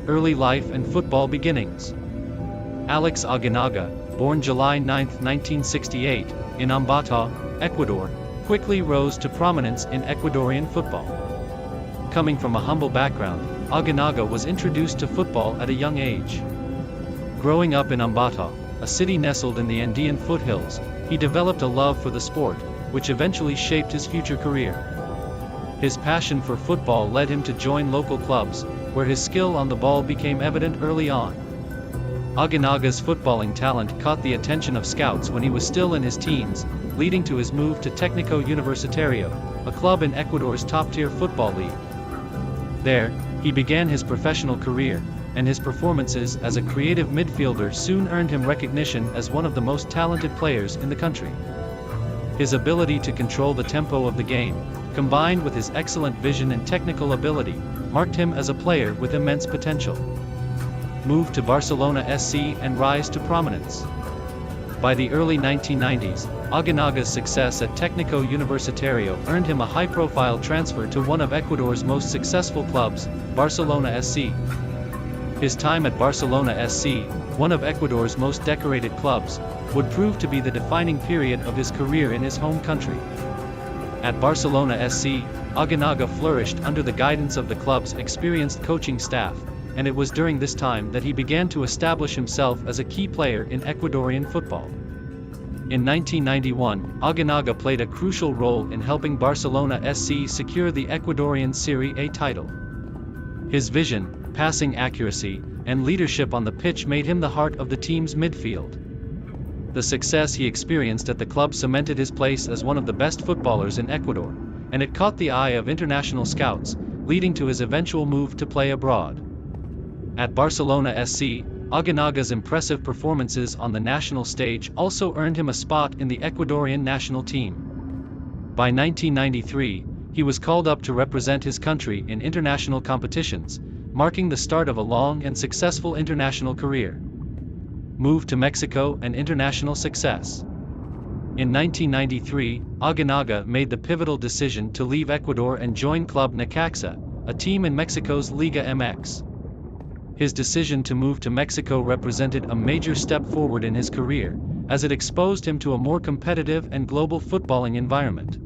early life and football beginnings. Álex Aguinaga, born July 9, 1968, in Ambato, Ecuador, quickly rose to prominence in Ecuadorian football. Coming from a humble background, Aguinaga was introduced to football at a young age. Growing up in Ambato, a city nestled in the Andean foothills, he developed a love for the sport, which eventually shaped his future career. His passion for football led him to join local clubs, where his skill on the ball became evident early on. Aguinaga's footballing talent caught the attention of scouts when he was still in his teens, leading to his move to Técnico Universitario, a club in Ecuador's top-tier football league. There, he began his professional career, and his performances as a creative midfielder soon earned him recognition as one of the most talented players in the country. His ability to control the tempo of the game, combined with his excellent vision and technical ability, marked him as a player with immense potential. Moved to Barcelona SC and rise to prominence. By the early 1990s, Aguinaga's success at Técnico Universitario earned him a high-profile transfer to one of Ecuador's most successful clubs, Barcelona SC. His time at Barcelona SC, one of Ecuador's most decorated clubs, would prove to be the defining period of his career in his home country. At Barcelona SC, Aguinaga flourished under the guidance of the club's experienced coaching staff, and it was during this time that he began to establish himself as a key player in Ecuadorian football. In 1991, Aguinaga played a crucial role in helping Barcelona SC secure the Ecuadorian Serie A title. His vision, passing accuracy, and leadership on the pitch made him the heart of the team's midfield. The success he experienced at the club cemented his place as one of the best footballers in Ecuador, and it caught the eye of international scouts, leading to his eventual move to play abroad. At Barcelona SC, Aguinaga's impressive performances on the national stage also earned him a spot in the Ecuadorian national team. By 1993, he was called up to represent his country in international competitions, marking the start of a long and successful international career. Moved to Mexico and international success. In 1993, Aguinaga made the pivotal decision to leave Ecuador and join Club Necaxa, a team in Mexico's Liga MX. His decision to move to Mexico represented a major step forward in his career, as it exposed him to a more competitive and global footballing environment.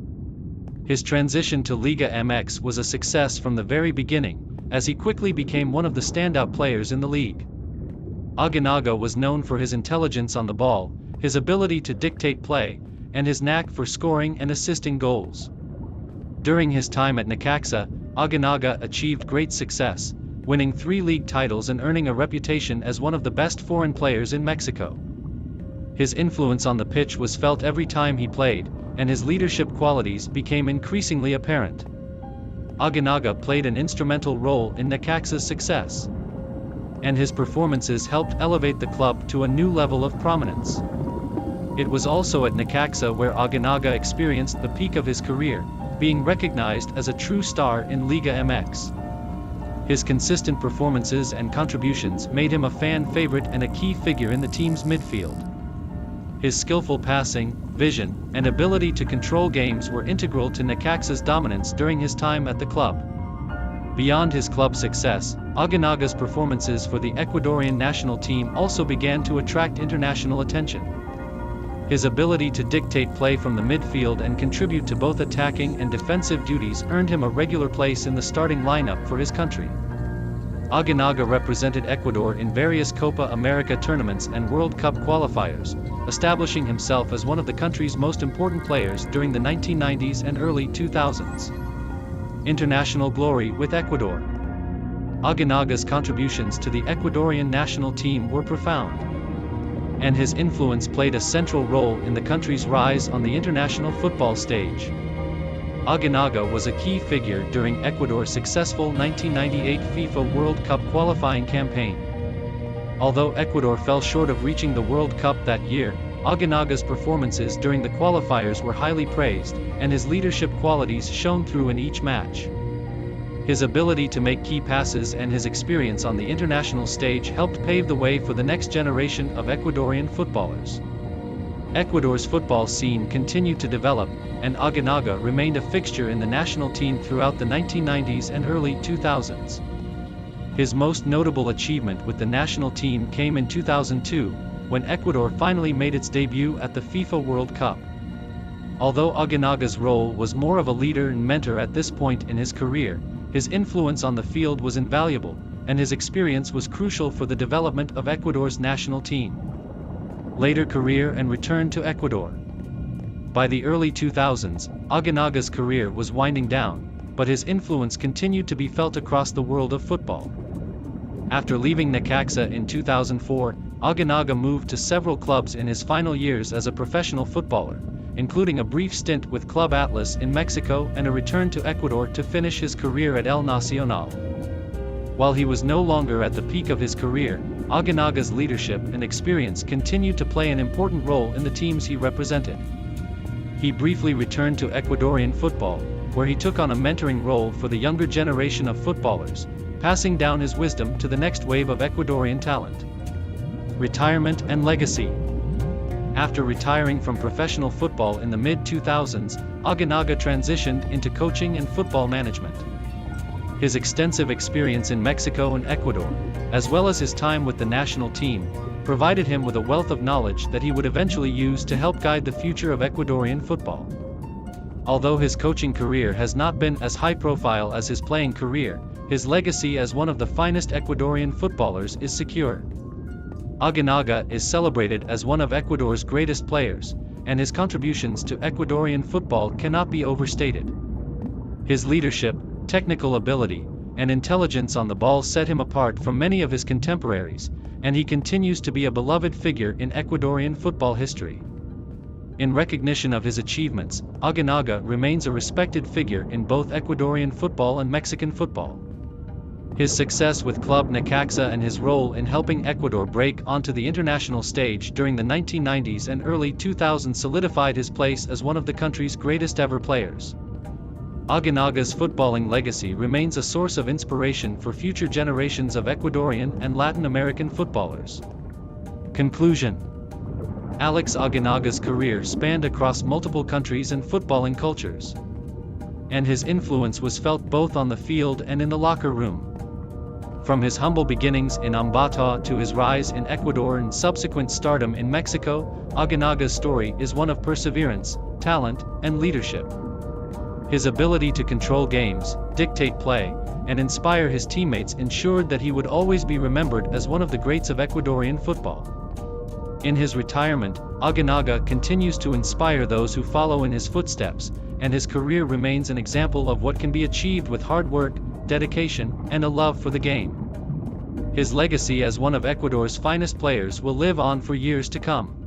His transition to Liga MX was a success from the very beginning, as he quickly became one of the standout players in the league. Aguinaga was known for his intelligence on the ball, his ability to dictate play, and his knack for scoring and assisting goals. During his time at Necaxa, Aguinaga achieved great success, winning 3 league titles and earning a reputation as one of the best foreign players in Mexico. His influence on the pitch was felt every time he played, and his leadership qualities became increasingly apparent. Aguinaga played an instrumental role in Necaxa's success, and his performances helped elevate the club to a new level of prominence. It was also at Necaxa where Aguinaga experienced the peak of his career, being recognized as a true star in Liga MX. His consistent performances and contributions made him a fan favorite and a key figure in the team's midfield. His skillful passing, vision, and ability to control games were integral to Necaxa's dominance during his time at the club. Beyond his club success, Aguinaga's performances for the Ecuadorian national team also began to attract international attention. His ability to dictate play from the midfield and contribute to both attacking and defensive duties earned him a regular place in the starting lineup for his country. Aguinaga represented Ecuador in various Copa America tournaments and World Cup qualifiers, establishing himself as one of the country's most important players during the 1990s and early 2000s. International glory with Ecuador. Aguinaga's contributions to the Ecuadorian national team were profound, and his influence played a central role in the country's rise on the international football stage. Aguinaga was a key figure during Ecuador's successful 1998 FIFA World Cup qualifying campaign. Although Ecuador fell short of reaching the World Cup that year, Aguinaga's performances during the qualifiers were highly praised, and his leadership qualities shone through in each match. His ability to make key passes and his experience on the international stage helped pave the way for the next generation of Ecuadorian footballers. Ecuador's football scene continued to develop, and Aguinaga remained a fixture in the national team throughout the 1990s and early 2000s. His most notable achievement with the national team came in 2002, when Ecuador finally made its debut at the FIFA World Cup. Although Aguinaga's role was more of a leader and mentor at this point in his career, his influence on the field was invaluable, and his experience was crucial for the development of Ecuador's national team. Later career and return to Ecuador. By the early 2000s, Aguinaga's career was winding down, but his influence continued to be felt across the world of football. After leaving Necaxa in 2004, Aguinaga moved to several clubs in his final years as a professional footballer, including a brief stint with Club Atlas in Mexico and a return to Ecuador to finish his career at El Nacional. While he was no longer at the peak of his career, Aguinaga's leadership and experience continued to play an important role in the teams he represented. He briefly returned to Ecuadorian football, where he took on a mentoring role for the younger generation of footballers, passing down his wisdom to the next wave of Ecuadorian talent. Retirement and legacy. After retiring from professional football in the mid-2000s, Aguinaga transitioned into coaching and football management. His extensive experience in Mexico and Ecuador, as well as his time with the national team, provided him with a wealth of knowledge that he would eventually use to help guide the future of Ecuadorian football. Although his coaching career has not been as high-profile as his playing career, his legacy as one of the finest Ecuadorian footballers is secure. Aguinaga is celebrated as one of Ecuador's greatest players, and his contributions to Ecuadorian football cannot be overstated. His leadership, technical ability, and intelligence on the ball set him apart from many of his contemporaries, and he continues to be a beloved figure in Ecuadorian football history. In recognition of his achievements, Aguinaga remains a respected figure in both Ecuadorian football and Mexican football. His success with Club Necaxa and his role in helping Ecuador break onto the international stage during the 1990s and early 2000s solidified his place as one of the country's greatest ever players. Aguinaga's footballing legacy remains a source of inspiration for future generations of Ecuadorian and Latin American footballers. Conclusion. Álex Aguinaga's career spanned across multiple countries and footballing cultures, and his influence was felt both on the field and in the locker room. From his humble beginnings in Ambato to his rise in Ecuador and subsequent stardom in Mexico, Aguinaga's story is one of perseverance, talent, and leadership. His ability to control games, dictate play, and inspire his teammates ensured that he would always be remembered as one of the greats of Ecuadorian football. In his retirement, Aguinaga continues to inspire those who follow in his footsteps, and his career remains an example of what can be achieved with hard work, dedication, and a love for the game. His legacy as one of Ecuador's finest players will live on for years to come.